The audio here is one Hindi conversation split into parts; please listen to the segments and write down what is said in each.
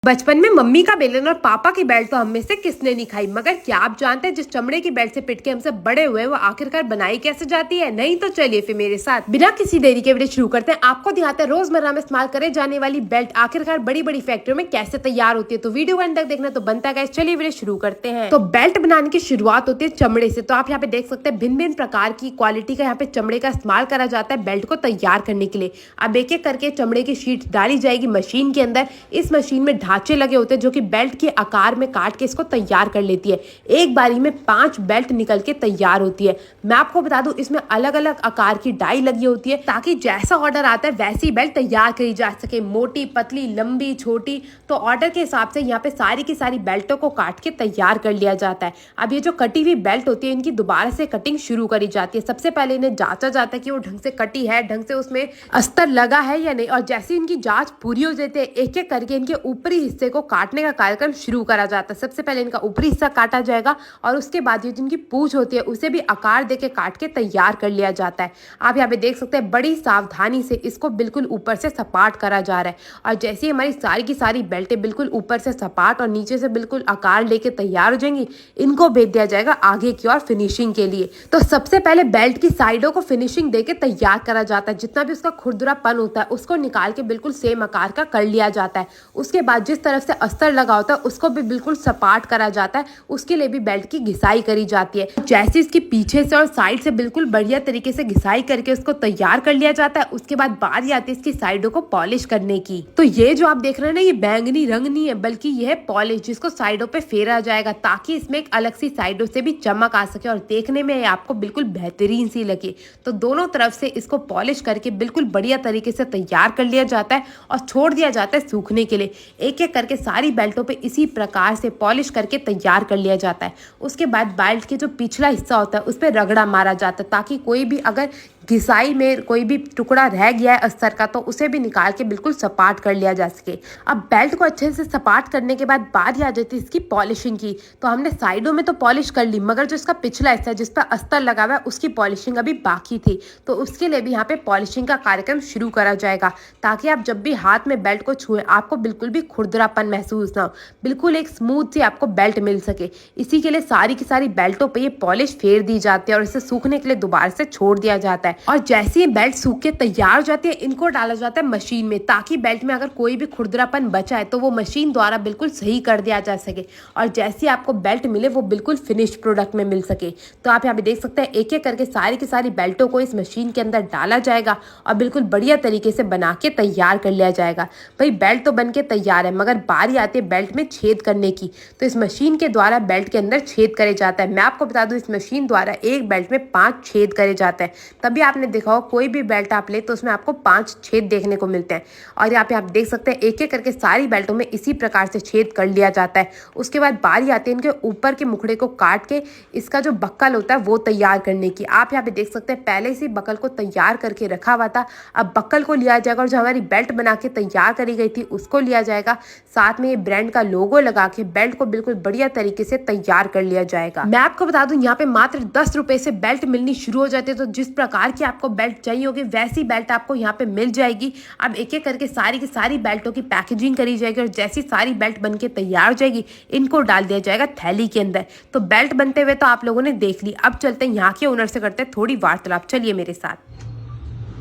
बचपन में मम्मी का बेलन और पापा की बेल्ट तो हम में से किसने नहीं खाई, मगर क्या आप जानते हैं जिस चमड़े की बेल्ट से पिट के हमसे बड़े हुए वो आखिरकार बनाई कैसे जाती है? नहीं तो चलिए फिर मेरे साथ बिना किसी देरी के वीडियो शुरू करते हैं। आपको दिखाते हैं रोजमर्रा में इस्तेमाल करे जाने वाली बेल्ट आखिरकार बड़ी बड़ी फैक्ट्रियों में कैसे तैयार होती है। तो वीडियो अंत तक देखना तो बनता है। चलिए वीडियो शुरू करते हैं। तो बेल्ट बनाने की शुरुआत होती है चमड़े से। तो आप यहाँ पे देख सकते हैं भिन्न भिन्न प्रकार की क्वालिटी का यहाँ पे चमड़े का इस्तेमाल करा जाता है बेल्ट को तैयार करने के लिए। अब एक एक करके चमड़े की शीट डाली जाएगी मशीन के अंदर। इस मशीन में ढांचे लगे होते हैं जो कि बेल्ट के आकार में काट के इसको तैयार कर लेती है। एक बारी में 5 बेल्ट निकल के तैयार होती है। मैं आपको बता दूं इसमें अलग अलग आकार की डाई लगी होती है ताकि जैसा ऑर्डर आता है वैसी बेल्ट तैयार करी जा सके, मोटी पतली लंबी छोटी। तो ऑर्डर के हिसाब से यहाँ पे सारी की सारी बेल्टों को काट के तैयार कर लिया जाता है। अब ये जो कटी हुई बेल्ट होती है इनकी दोबारा से कटिंग शुरू करी जाती है। सबसे पहले इन्हें जांचा जाता है कि वो ढंग से कटी है, ढंग से उसमें अस्तर लगा है या नहीं। और जैसे इनकी जांच पूरी हो जाती है एक एक करके इनके ऊपरी हिस्से को काटने का कार्यक्रम शुरू करा जाता है। सबसे पहले इनका ऊपरी हिस्सा काटा जाएगा और उसके बाद ये जिनकी पूंछ होती है उसे भी आकार देके काट के तैयार कर लिया जाता है। आप यहाँ पे देख सकते हैं बड़ी सावधानी से इसको बिल्कुल ऊपर से सपाट करा जा रहा है। और जैसे हमारी सारी की सारी बेल्टें बिल्कुल ऊपर से सपाट और नीचे से बिल्कुल आकार लेके तैयार हो जाएंगी, इनको भेज दिया जाएगा आगे की और फिनिशिंग के लिए। तो सबसे पहले बेल्ट की साइडों को फिनिशिंग देके तैयार करा जाता है। जितना भी उसका खुरदरापन होता है उसको निकाल के बिल्कुल सेम आकार का कर लिया जाता है। उसके बाद जिस तरफ से अस्तर लगा होता है उसको भी बिल्कुल सपाट करा जाता है। उसके लिए भी बेल्ट की घिसाई करी जाती है। जैसे इसकी पीछे से और साइड से बिल्कुल बढ़िया तरीके से घिसाई करके उसको तैयार कर लिया जाता है। उसके बाद बारी आती है इसकी साइडों को पॉलिश करने की। तो ये जो आप देख रहे हैं ना, ये बैंगनी रंग नहीं है बल्कि यह है पॉलिश, जिसको साइडों पे फेरा जाएगा ताकि इसमें एक अलग सी साइडों से भी चमक आ सके और देखने में आपको बिल्कुल बेहतरीन सी लगे। तो दोनों तरफ से इसको पॉलिश करके बिल्कुल बढ़िया तरीके से तैयार कर लिया जाता है और छोड़ दिया जाता है सूखने के लिए। एक एक करके सारी बेल्टों पे इसी प्रकार से पॉलिश करके तैयार कर लिया जाता है। उसके बाद बेल्ट के जो पिछला हिस्सा होता है उस पर रगड़ा मारा जाता है ताकि कोई भी अगर घिसाई में कोई भी टुकड़ा रह गया है अस्तर का तो उसे भी निकाल के बिल्कुल सपाट कर लिया जा सके। अब बेल्ट को अच्छे से सपाट करने के बाद बारी आ जाती है इसकी पॉलिशिंग की। तो हमने साइडों में तो पॉलिश कर ली मगर जो इसका पिछला हिस्सा है जिस पर अस्तर लगा हुआ है उसकी पॉलिशिंग अभी बाकी थी। तो उसके लिए भी यहाँ पे पॉलिशिंग का कार्यक्रम शुरू करा जाएगा ताकि आप जब भी हाथ में बेल्ट को छुएं आपको बिल्कुल भी खुरदरापन महसूस ना हो, बिल्कुल एक स्मूथ सी आपको बेल्ट मिल सके। इसी के लिए सारी की सारी बेल्टों पर ये पॉलिश फेर दी जाती है और इसे सूखने के लिए दोबारा से छोड़ दिया जाता है। और जैसे ये बेल्ट सूख के तैयार हो जाती है इनको डाला जाता है मशीन में ताकि बेल्ट में अगर कोई भी खुरदरापन बचा है तो वो मशीन द्वारा बिल्कुल सही कर दिया जा सके और जैसे आपको बेल्ट मिले वो बिल्कुल फिनिश्ड प्रोडक्ट में मिल सके। तो आप यहाँ पे देख सकते हैं एक एक करके सारी की सारी बेल्टों को इस मशीन के अंदर डाला जाएगा और बिल्कुल बढ़िया तरीके से बना के तैयार कर लिया जाएगा। भाई बेल्ट तो बन के तैयार है मगर बारी आती है बेल्ट में छेद करने की। तो इस मशीन के द्वारा बेल्ट के अंदर छेद करे जाता है। मैं आपको बता दूं इस मशीन द्वारा एक बेल्ट में 5 छेद करे जाते हैं। तभी आपने देखा हो कोई भी बेल्ट आप ले तो उसमें आपको 5 छेद देखने को मिलते हैं। और यहाँ पे आप देख सकते हैं एक एक करके सारी बेल्टों में इसी प्रकार से छेद कर लिया जाता है। उसके बाद बारी आती है इनके ऊपर के मुखड़े को काट के इसका जो बक्कल होता है वो तैयार करने की। आप यहाँ पे देख सकते हैं पहले से बक्कल को तैयार करके रखा हुआ था। अब बक्कल को लिया जाएगा और जो हमारी बेल्ट बना के तैयार करी गई थी उसको लिया जाएगा। साथ में ये ब्रांड का लोगो लगा के बेल्ट को बिल्कुल बढ़िया तरीके से तैयार कर लिया जाएगा। मैं आपको बता दूं यहाँ पे मात्र 10 रुपए से बेल्ट मिलनी शुरू हो जाती है। तो जिस प्रकार की आपको बेल्ट चाहिए होगी वैसी बेल्ट आपको यहाँ पे मिल जाएगी। अब एक एक करके सारी की सारी बेल्टों की पैकेजिंग करी जाएगी और जैसी सारी बेल्ट बनके तैयार हो जाएगी इनको डाल दिया जाएगा थैली के अंदर। तो बेल्ट बनते हुए तो आप लोगों ने देख ली। अब चलते हैं यहाँ के ओनर से करते हैं थोड़ी वार्तालाप। चलिए मेरे साथ।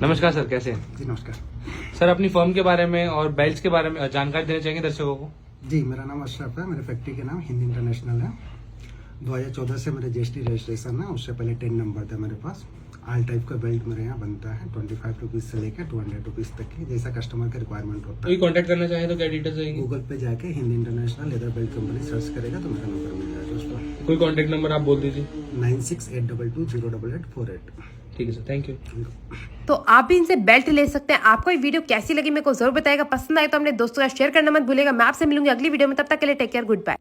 नमस्कार सर, कैसे हैं? जी नमस्कार सर, अपनी फर्म के बारे में और बेल्ट्स के बारे में जानकारी देना चाहेंगे दर्शकों को? जी, मेरा नाम अशरफ है। मेरे फैक्ट्री का नाम हिंद इंटरनेशनल है। 2014 से मेरे जीएसटी रजिस्ट्रेशन है। उससे पहले 10 नंबर था मेरे पास। ऑल टाइप का बेल्ट मेरे यहाँ बनता है 25 रुपीज़ से लेकर 200 रुपीज़ तक की, जैसा कस्टमर का रिक्वायरमेंट होता है। कोई कांटेक्ट करना चाहे तो क्या डिटेल्स रहेंगी? गूगल पे जाके Hind international leather belt company search करेगा तो मेरा नंबर मिल जाएगा उस पर। कोई कांटेक्ट नंबर आप बोल दीजिए। 9682208848। ठीक है सर, थैंक यू। तो आप भी इनसे बेल्ट ले सकते हैं। आपको ये वीडियो कैसी लगी मेरे को जरूर बताएगा। पसंद आए तो अपने दोस्तों का शेयर करना मत भूलेगा। मैं आपसे मिलूंगी अगली वीडियो में, तब तक के लिए टेक केयर, गुड बाय।